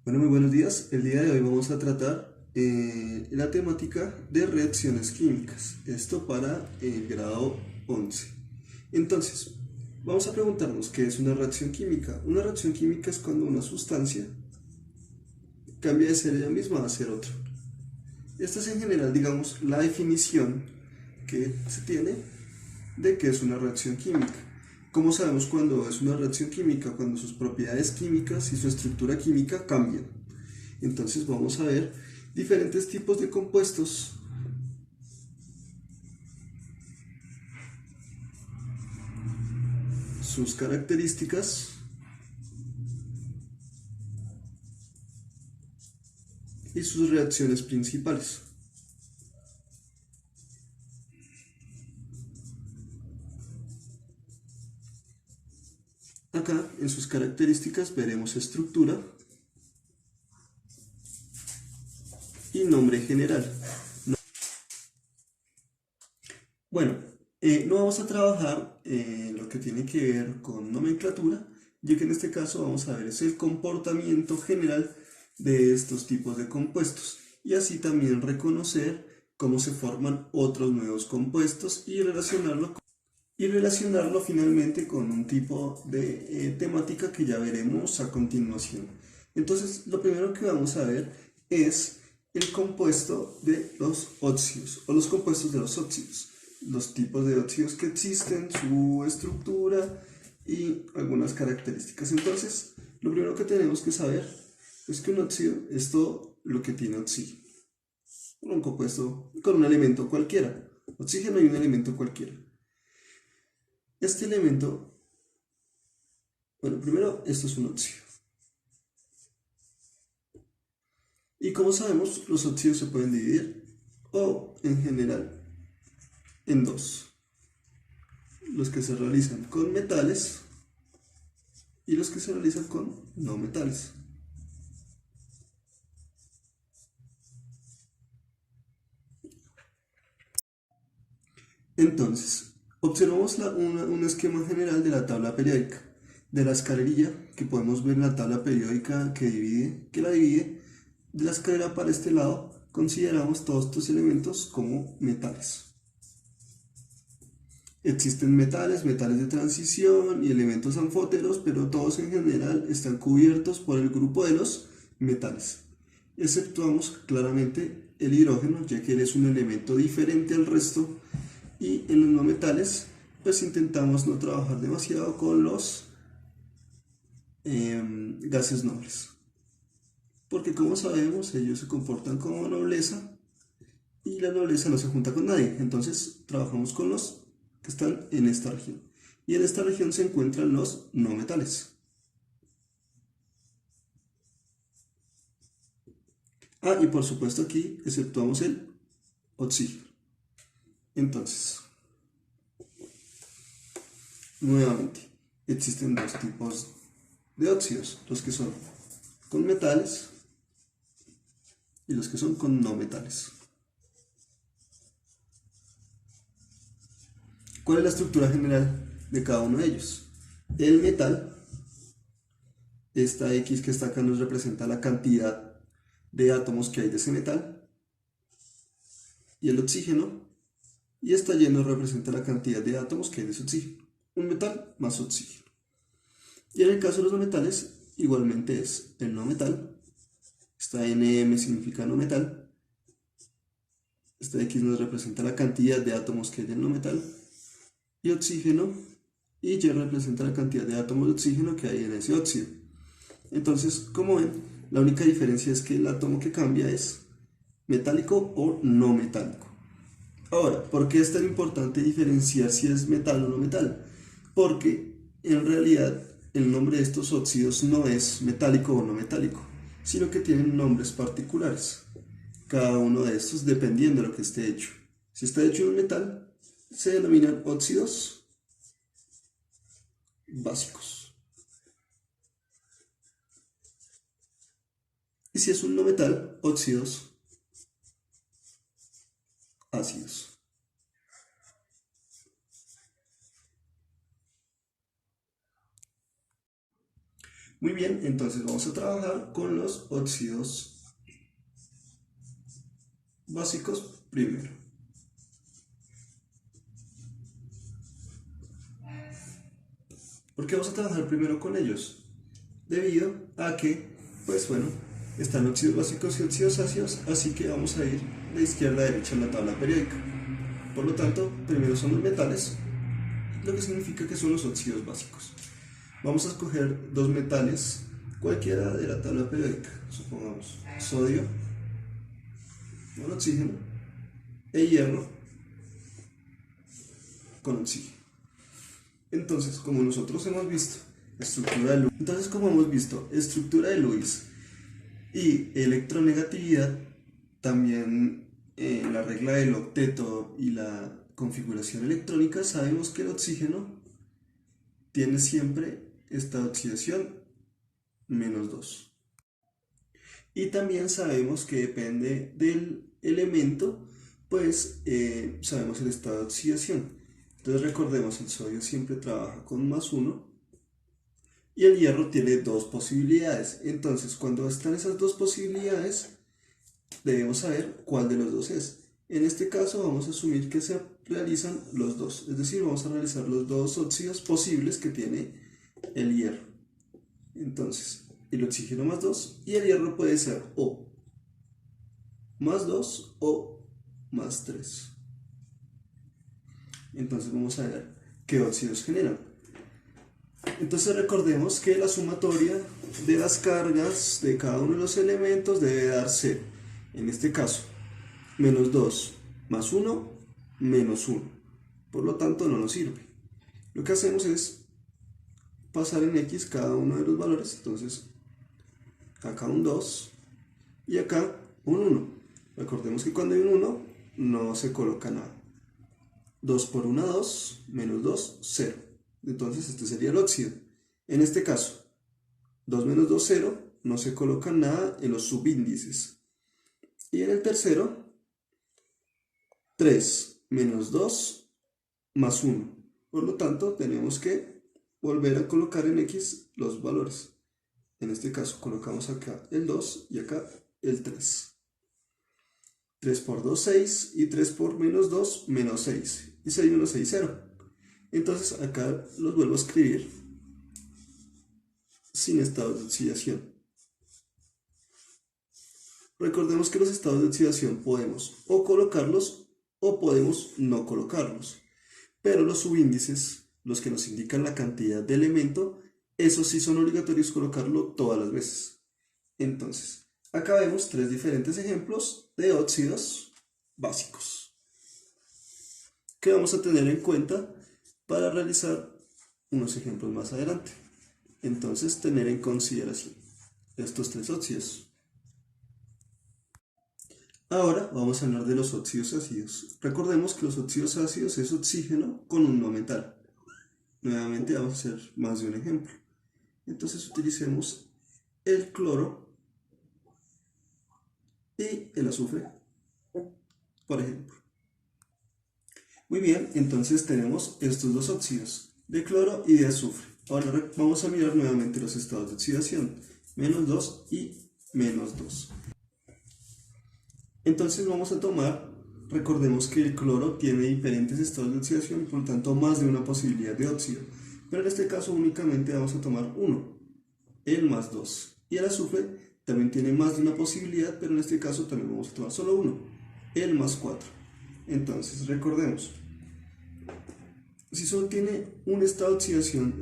Bueno, muy buenos días. El día de hoy vamos a tratar la temática de reacciones químicas. Esto para el grado 11. Entonces, vamos a preguntarnos qué es una reacción química. Una reacción química es cuando una sustancia cambia de ser ella misma a ser otra. Esta es en general, digamos, la definición que se tiene de qué es una reacción química. ¿Cómo sabemos cuando es una reacción química? Cuando sus propiedades químicas y su estructura química cambian. Entonces vamos a ver diferentes tipos de compuestos, sus características y sus reacciones principales. Acá en sus características veremos estructura y nombre general. Bueno, no vamos a trabajar lo que tiene que ver con nomenclatura, ya que en este caso vamos a ver es el comportamiento general de estos tipos de compuestos y así también reconocer cómo se forman otros nuevos compuestos y relacionarlo finalmente con un tipo de temática que ya veremos a continuación. Entonces, lo primero que vamos a ver es el compuesto de los óxidos o los compuestos de los óxidos, los tipos de óxidos que existen, su estructura y algunas características. Entonces, lo primero que tenemos que saber es que un óxido es todo lo que tiene oxígeno, un compuesto con un elemento cualquiera, oxígeno y un elemento cualquiera. Este elemento, bueno, primero esto es un óxido. Y como sabemos, los óxidos se pueden dividir o en general en dos. Los que se realizan con metales y los que se realizan con no metales. Entonces, observamos un esquema general de la tabla periódica, de la escalerilla que podemos ver en la tabla periódica que la divide. De la escalera para este lado, consideramos todos estos elementos como metales. Existen metales, metales de transición y elementos anfóteros, pero todos en general están cubiertos por el grupo de los metales. Exceptuamos claramente el hidrógeno, ya que él es un elemento diferente al resto, y en los no metales, pues intentamos no trabajar demasiado con los gases nobles, porque como sabemos, ellos se comportan como nobleza y la nobleza no se junta con nadie. Entonces trabajamos con los que están en esta región. Y en esta región se encuentran los no metales. Ah, y por supuesto aquí exceptuamos el oxígeno. Entonces, nuevamente, existen dos tipos de óxidos, los que son con metales y los que son con no metales. ¿Cuál es la estructura general de cada uno de ellos? El metal, esta X que está acá nos representa la cantidad de átomos que hay de ese metal, y el oxígeno, y esta Y nos representa la cantidad de átomos que hay de ese oxígeno. Un metal más oxígeno. Y en el caso de los no metales, igualmente es el no metal. Esta NM significa no metal. Esta X nos representa la cantidad de átomos que hay del no metal. Y oxígeno, y Y representa la cantidad de átomos de oxígeno que hay en ese óxido. Entonces, como ven, la única diferencia es que el átomo que cambia es metálico o no metálico. Ahora, ¿por qué es tan importante diferenciar si es metal o no metal? Porque en realidad el nombre de estos óxidos no es metálico o no metálico, sino que tienen nombres particulares. Cada uno de estos dependiendo de lo que esté hecho. Si está hecho de un metal, se denominan óxidos básicos. Y si es un no metal, óxidos ácidos. Muy bien, entonces vamos a trabajar con los óxidos básicos primero. ¿Por qué vamos a trabajar primero con ellos? Debido a que, pues bueno, están óxidos básicos y óxidos ácidos, así que vamos a ir de izquierda a derecha en la tabla periódica. Por lo tanto, primero son los metales, lo que significa que son los óxidos básicos. Vamos a escoger dos metales, cualquiera de la tabla periódica, supongamos sodio, con oxígeno, e hierro con oxígeno. Entonces, como nosotros hemos visto, estructura de Lewis y electronegatividad, también la regla del octeto y la configuración electrónica, sabemos que el oxígeno tiene siempre esta oxidación -2. Y también sabemos que depende del elemento, pues sabemos el estado de oxidación. Entonces recordemos, el sodio siempre trabaja con +1 y el hierro tiene dos posibilidades. Entonces cuando están esas dos posibilidades, debemos saber cuál de los dos es. En este caso vamos a asumir que se realizan los dos, es decir, vamos a realizar los dos óxidos posibles que tiene el hierro. Entonces, el oxígeno +2 y el hierro puede ser o +2 o +3. Entonces vamos a ver qué óxidos generan. Entonces recordemos que la sumatoria de las cargas de cada uno de los elementos debe dar 0. En este caso, -2 más 1, -1. Por lo tanto, no nos sirve. Lo que hacemos es pasar en X cada uno de los valores. Entonces, acá un 2 y acá un 1. Recordemos que cuando hay un 1, no se coloca nada. 2 por 1, 2, -2, 0. Entonces este sería el óxido. En este caso, 2 menos 2, 0, no se coloca nada en los subíndices. Y en el tercero, 3 menos 2 más 1. Por lo tanto, tenemos que volver a colocar en X los valores. En este caso, colocamos acá el 2 y acá el 3. 3 por 2, 6, y 3 por -2, -6. Y 6 menos 6, 0. Entonces acá los vuelvo a escribir sin estados de oxidación. Recordemos que los estados de oxidación podemos o colocarlos o podemos no colocarlos. Pero los subíndices, los que nos indican la cantidad de elemento, esos sí son obligatorios colocarlo todas las veces. Entonces, acá vemos tres diferentes ejemplos de óxidos básicos que vamos a tener en cuenta para realizar unos ejemplos más adelante. Entonces, tener en consideración estos tres óxidos. Ahora vamos a hablar de los óxidos ácidos. Recordemos que los óxidos ácidos es oxígeno con un no metal. Nuevamente vamos a hacer más de un ejemplo. Entonces utilicemos el cloro y el azufre, por ejemplo. Muy bien, entonces tenemos estos dos óxidos, de cloro y de azufre. Ahora vamos a mirar nuevamente los estados de oxidación, -2 y -2. Entonces vamos a tomar, recordemos que el cloro tiene diferentes estados de oxidación y por lo tanto más de una posibilidad de óxido. Pero en este caso únicamente vamos a tomar uno, el +2. Y el azufre también tiene más de una posibilidad, pero en este caso también vamos a tomar solo uno, el +4. Entonces recordemos, si solo tiene un estado de oxidación,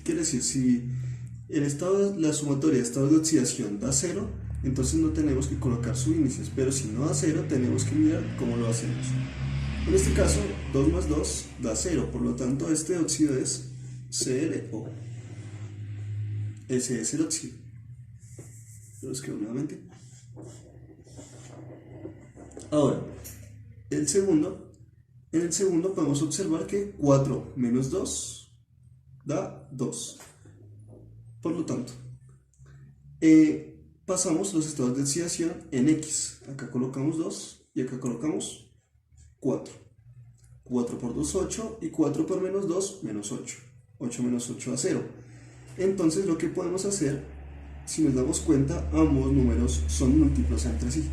quiere decir, si la sumatoria de estados de oxidación da 0, entonces no tenemos que colocar subíndices, pero si no da 0, tenemos que mirar cómo lo hacemos. En este caso, 2 más 2 da 0, por lo tanto este óxido es ClO. Ese es el óxido. Lo escribo nuevamente. Ahora, en el segundo podemos observar que 4 menos 2 da 2. Por lo tanto, pasamos los estados de oxidación en X. Acá colocamos 2 y acá colocamos 4. 4 por 2, 8, y 4 por -2, -8. 8 menos 8 da 0. Entonces lo que podemos hacer, si nos damos cuenta, ambos números son múltiplos entre sí.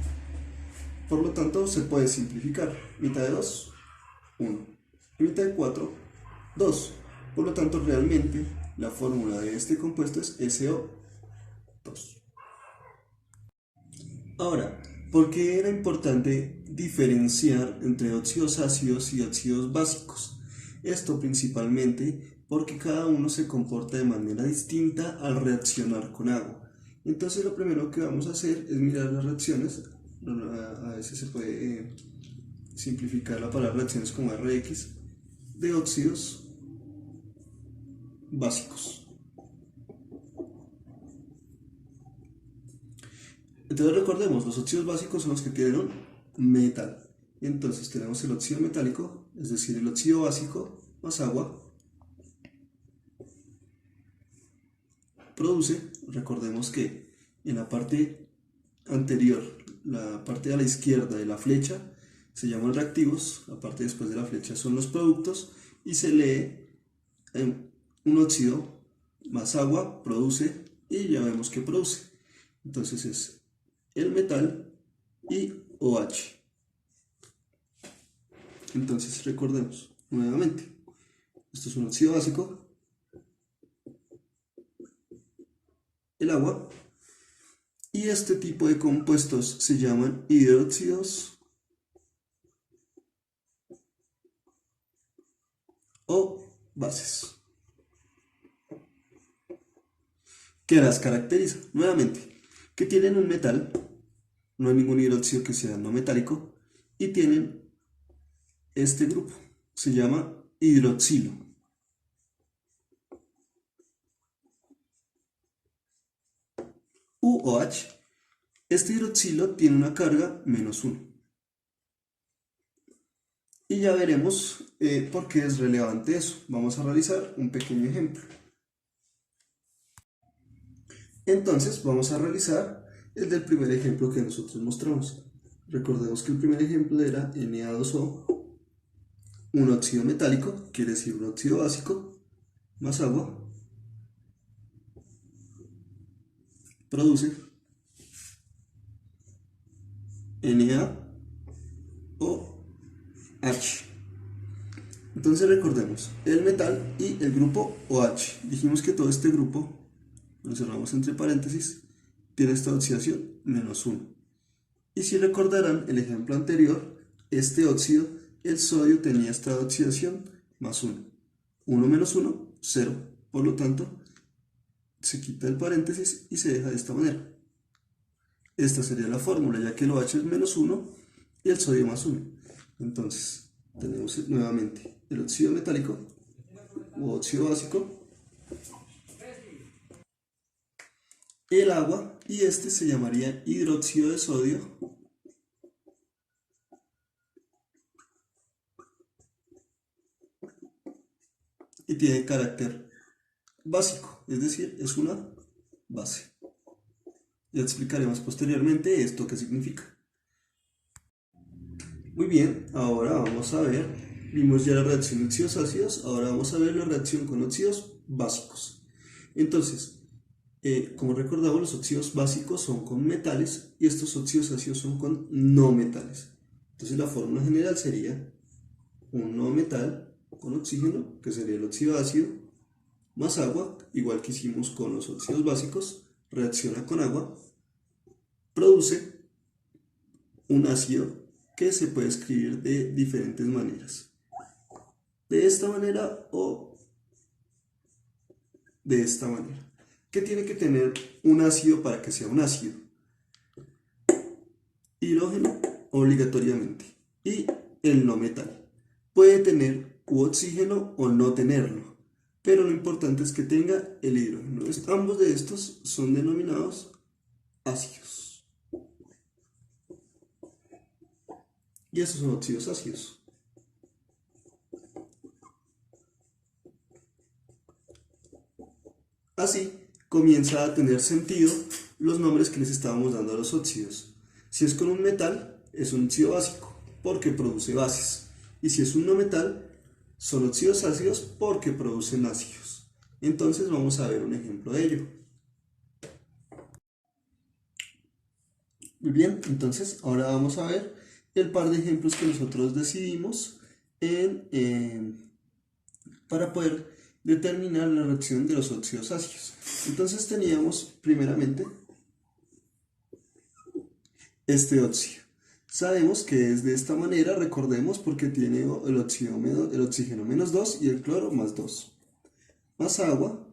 Por lo tanto, se puede simplificar. Mitad de 2, 1. Y mitad de 4, 2. Por lo tanto, realmente la fórmula de este compuesto es SO2. Ahora, ¿por qué era importante diferenciar entre óxidos ácidos y óxidos básicos? Esto principalmente porque cada uno se comporta de manera distinta al reaccionar con agua. Entonces lo primero que vamos a hacer es mirar las reacciones. A veces se puede simplificar la palabra reacciones como RX de óxidos básicos. Entonces recordemos, los óxidos básicos son los que tienen un metal. Entonces tenemos el óxido metálico, es decir, el óxido básico más agua, produce, recordemos que en la parte anterior, la parte a la izquierda de la flecha, se llaman reactivos, la parte después de la flecha son los productos, y se lee un óxido más agua, produce, y ya vemos que produce. Entonces es el metal y OH. Entonces recordemos nuevamente, esto es un óxido básico, el agua, y este tipo de compuestos se llaman hidróxidos o bases. ¿Qué las caracteriza? Nuevamente, que tienen un metal, no hay ningún hidróxido que sea no metálico, y tienen este grupo, se llama hidroxilo. UOH, este hidroxilo tiene una carga -1. Y ya veremos por qué es relevante eso. Vamos a realizar un pequeño ejemplo. Entonces vamos a realizar el del primer ejemplo que nosotros mostramos. Recordemos que el primer ejemplo era Na2O, un óxido metálico, quiere decir un óxido básico, más agua, produce NaOH. Entonces recordemos, el metal y el grupo OH. Dijimos que todo este grupo, lo cerramos entre paréntesis, tiene esta oxidación -1. Y si recordarán el ejemplo anterior, este óxido, el sodio tenía esta oxidación +1. 1 menos 1, 0. Por lo tanto, se quita el paréntesis y se deja de esta manera. Esta sería la fórmula, ya que el OH es -1 y el sodio +1. Entonces, tenemos nuevamente el óxido metálico o óxido básico, el agua, y este se llamaría hidróxido de sodio y tiene carácter básico, es decir, es una base. Ya explicaremos posteriormente esto qué significa. Muy bien, ahora vamos a ver, vimos ya la reacción de óxidos ácidos, ahora vamos a ver la reacción con óxidos básicos. Entonces, como recordamos, los óxidos básicos son con metales y estos óxidos ácidos son con no metales. Entonces la fórmula general sería un no metal con oxígeno, que sería el óxido ácido, más agua, igual que hicimos con los óxidos básicos, reacciona con agua, produce un ácido que se puede escribir de diferentes maneras. De esta manera o de esta manera. ¿Qué tiene que tener un ácido para que sea un ácido? Hidrógeno obligatoriamente y el no metal. Puede tener oxígeno o no tenerlo, pero lo importante es que tenga el hidrógeno. Ambos de estos son denominados ácidos. Y estos son óxidos ácidos. Así comienza a tener sentido los nombres que les estábamos dando a los óxidos. Si es con un metal, es un óxido básico, porque produce bases. Y si es un no metal, son óxidos ácidos porque producen ácidos. Entonces vamos a ver un ejemplo de ello. Muy bien, entonces ahora vamos a ver el par de ejemplos que nosotros decidimos para poder determinar la reacción de los óxidos ácidos. Entonces teníamos primeramente este óxido. Sabemos que es de esta manera, recordemos, porque tiene el oxígeno menos 2 y el cloro más 2. Más agua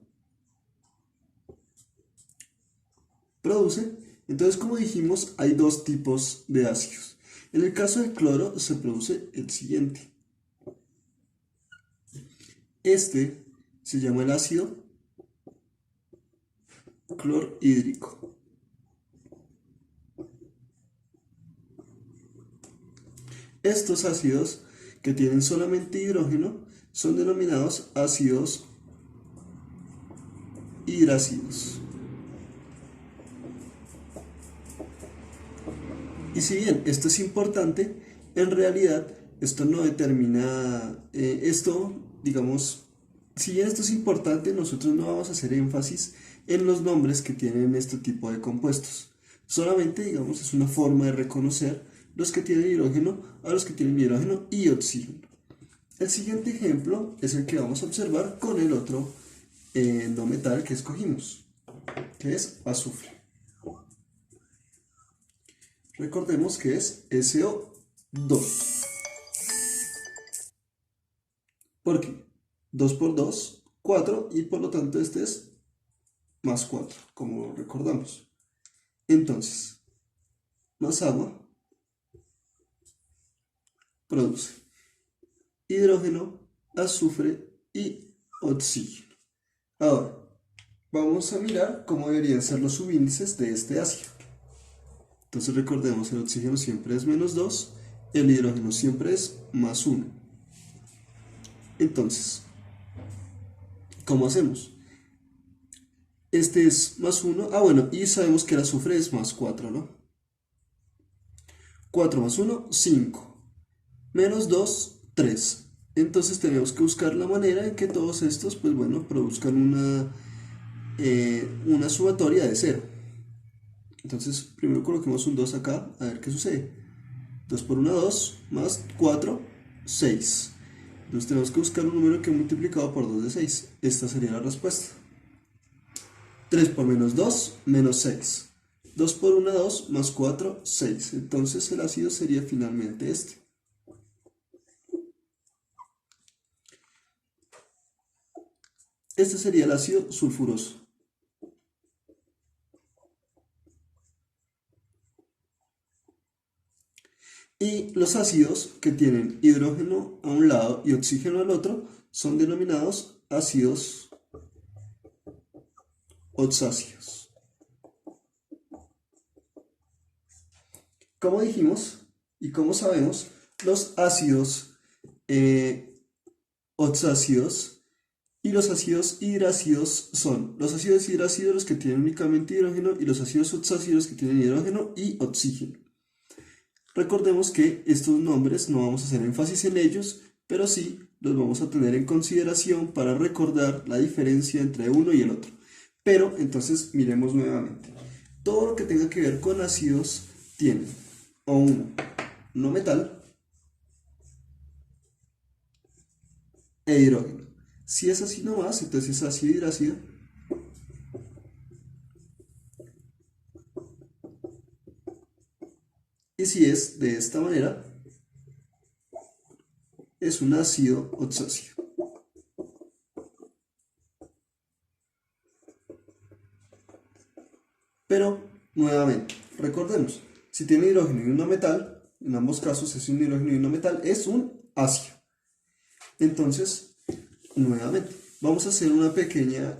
produce. Entonces, como dijimos, hay dos tipos de ácidos. En el caso del cloro se produce el siguiente. Este se llama el ácido clorhídrico. Estos ácidos que tienen solamente hidrógeno son denominados ácidos hidrácidos. Y si bien esto es importante, en realidad esto no determina, digamos, si bien esto es importante, nosotros no vamos a hacer énfasis en los nombres que tienen este tipo de compuestos. Solamente, digamos, es una forma de reconocer los que tienen hidrógeno a los que tienen hidrógeno y oxígeno. El siguiente ejemplo es el que vamos a observar con el otro no metal que escogimos, que es azufre. Recordemos que es SO2. ¿Por qué? 2 por 2, 4, y por lo tanto este es más 4, como recordamos. Entonces, más agua produce hidrógeno, azufre y oxígeno. Ahora, vamos a mirar cómo deberían ser los subíndices de este ácido. Entonces recordemos, el oxígeno siempre es menos 2, el hidrógeno siempre es más 1. Entonces, ¿cómo hacemos? Este es más 1, bueno, y sabemos que el azufre es más 4, ¿no? 4 más 1, 5. Menos 2, 3. Entonces tenemos que buscar la manera en que todos estos, pues bueno, produzcan una sumatoria de 0. Entonces, primero coloquemos un 2 acá, a ver qué sucede. 2 por 1, 2, más 4, 6. Entonces tenemos que buscar un número que multiplicado por 2 de 6. Esta sería la respuesta. 3 por menos 2, menos 6. 2 por 1, 2, más 4, 6. Entonces el ácido sería finalmente este. Este sería el ácido sulfuroso. Y los ácidos que tienen hidrógeno a un lado y oxígeno al otro son denominados ácidos oxáceos. Como dijimos y como sabemos, los ácidos oxáceos y los ácidos hidrácidos son los ácidos hidrácidos los que tienen únicamente hidrógeno y los ácidos oxáceos que tienen hidrógeno y oxígeno. Recordemos que estos nombres no vamos a hacer énfasis en ellos, pero sí los vamos a tener en consideración para recordar la diferencia entre uno y el otro. Pero entonces miremos nuevamente. Todo lo que tenga que ver con ácidos tiene o un no metal e hidrógeno. Si es así nomás, entonces es ácido hidrácido. Y si es de esta manera, es un ácido oxáceo. Pero, nuevamente, recordemos, si tiene hidrógeno y un no metal, en ambos casos es un hidrógeno y un no metal, es un ácido. Entonces, nuevamente, vamos a hacer una pequeña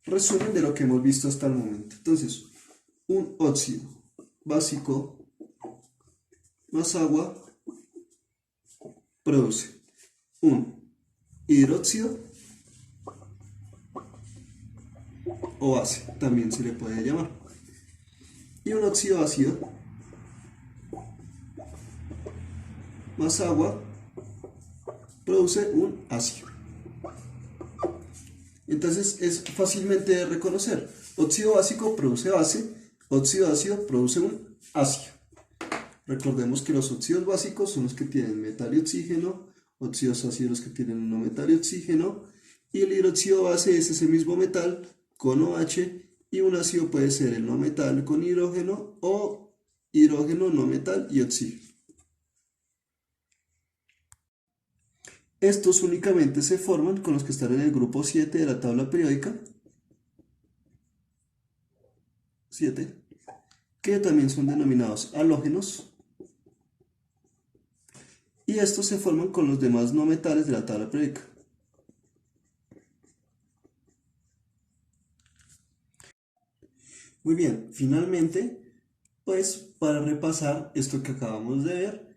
resumen de lo que hemos visto hasta el momento. Entonces, un óxido básico más agua produce un hidróxido o base, también se le puede llamar, y un óxido ácido más agua produce un ácido. Entonces es fácilmente de reconocer. Óxido básico produce base, óxido ácido produce un ácido. Recordemos que los óxidos básicos son los que tienen metal y oxígeno, óxidos ácidos los que tienen no metal y oxígeno, y el hidróxido base es ese mismo metal con OH, y un ácido puede ser el no metal con hidrógeno o hidrógeno, no metal y oxígeno. Estos únicamente se forman con los que están en el grupo 7 de la tabla periódica, 7, que también son denominados halógenos, y estos se forman con los demás no metales de la tabla periódica. Muy bien, finalmente, pues para repasar esto que acabamos de ver,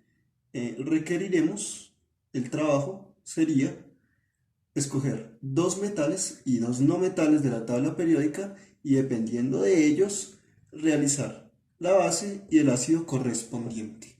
requeriremos, el trabajo sería escoger dos metales y dos no metales de la tabla periódica y dependiendo de ellos, realizar la base y el ácido correspondiente.